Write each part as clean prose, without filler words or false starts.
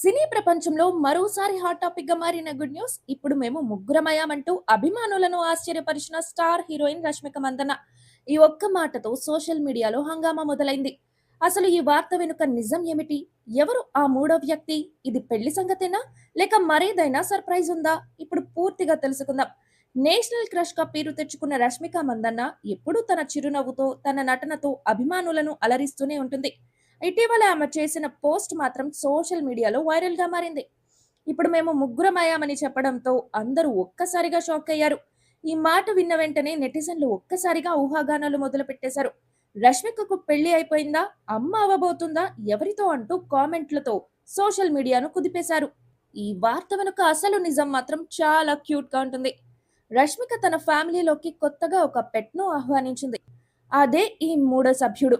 సినీ ప్రపంచంలో మరోసారి hot topic గా మారిన గుడ్ న్యూస్. ఇప్పుడు మేము ముగ్గురమయ్యామంటూ అభిమానులను ఆశ్చర్యపరిచిన స్టార్ హీరోయిన్ రష్మిక మందన్న. ఈ ఒక్క మాటతో సోషల్ మీడియాలో హంగామా మొదలైంది. అసలు ఈ వార్త వెనుక నిజం ఏమిటి? ఎవరు ఆ మూడో వ్యక్తి? ఇది పెళ్లి సంగతేనా, లేక మరేదైనా సర్ప్రైజ్ ఉందా? ఇప్పుడు పూర్తిగా తెలుసుకుందాం. నేషనల్ క్రష్ గా పేరు తెచ్చుకున్న రష్మిక మందన్న ఎప్పుడూ తన చిరునవ్వుతో, తన నటనతో అభిమానులను అలరిస్తూనే ఉంటుంది. ఇటీవల ఆమె చేసిన పోస్ట్ మాత్రం సోషల్ మీడియాలో వైరల్ గా మారింది. ఇప్పుడు మేము ముగ్గురమయ్యామని చెప్పడంతో అందరూ ఒక్కసారిగా షాక్ అయ్యారు. ఈ మాట విన్న వెంటనే నెటిజన్లు ఒక్కసారిగా ఊహాగానాలు మొదలు పెట్టేశారు. రష్మికకు పెళ్లి అయిపోయిందా, అమ్మ అవ్వబోతుందా, ఎవరితో అంటూ కామెంట్లతో సోషల్ మీడియాను కుదిపేశారు. ఈ వార్త వెనుక అసలు నిజం మాత్రం చాలా క్యూట్ గా ఉంటుంది. రష్మిక తన ఫ్యామిలీలోకి కొత్తగా ఒక పెట్ ను ఆహ్వానించింది. అదే ఈ మూడో సభ్యుడు.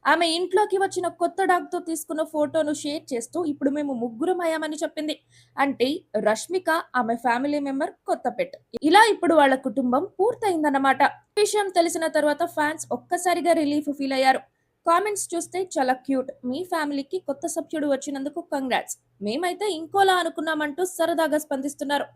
ఆమె ఇంట్లోకి వచ్చిన కొత్త డాగ్‌తో తీసుకున్న ఫోటోను షేర్ చేస్తూ ఇప్పుడు మేము ముగ్గురం అయ్యామని చెప్పింది. అంటే రష్మిక, ఆమె ఫ్యామిలీ మెంబర్, కొత్త పెట్. ఇలా ఇప్పుడు వాళ్ళ కుటుంబం పూర్తయిందన్నమాట. ఈ విషయం తెలిసిన తర్వాత ఫ్యాన్స్ ఒక్కసారిగా రిలీఫ్ ఫీల్ అయ్యారు. కామెంట్స్ చూస్తే చాలా క్యూట్. మీ ఫ్యామిలీకి కొత్త సభ్యుడు వచ్చినందుకు కంగ్రాట్స్. మేమైతే ఇంకోలా అనుకున్నామంటూ సరదాగా స్పందిస్తున్నారు.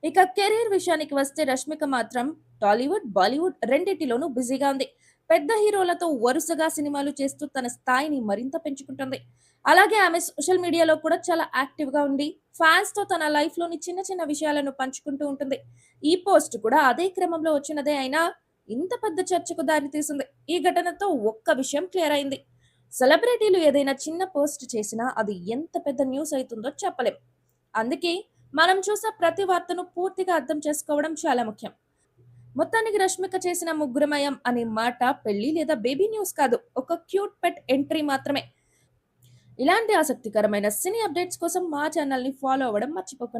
ఇక కెరీర్ విషయానికి వస్తే రష్మిక మాత్రం టాలీవుడ్, బాలీవుడ్ రెండిటిలోనూ బిజీగా ఉంది. పెద్ద హీరోలతో వరుసగా సినిమాలు చేస్తూ తన స్థాయిని మరింత పెంచుకుంటుంది. అలాగే ఆమె సోషల్ మీడియాలో కూడా చాలా యాక్టివ్ గా ఉండి ఫ్యాన్స్ తో తన లైఫ్ లోని చిన్న చిన్న విషయాలను పంచుకుంటూ ఉంటుంది. ఈ పోస్ట్ కూడా అదే క్రమంలో వచ్చినదే అయినా ఇంత పెద్ద చర్చకు దారితీసింది. ఈ ఘటనతో ఒక్క విషయం క్లియర్ అయింది. సెలబ్రిటీలు ఏదైనా చిన్న పోస్ట్ చేసినా అది ఎంత పెద్ద న్యూస్ అవుతుందో చెప్పలేం. అందుకే మనం చూసే ప్రతి వార్తను పూర్తిగా అర్థం చేసుకోవడం చాలా ముఖ్యం. మొత్తానికి రష్మిక చేసిన ముగ్గురమయం అనే మాట పెళ్లి లేదా బేబీ న్యూస్ కాదు, ఒక క్యూట్ పెట్ ఎంట్రీ మాత్రమే. ఇలాంటి ఆసక్తికరమైన సినీ అప్డేట్స్ కోసం మా ఛానల్ ని ఫాలో అవ్వడం మర్చిపోకండి.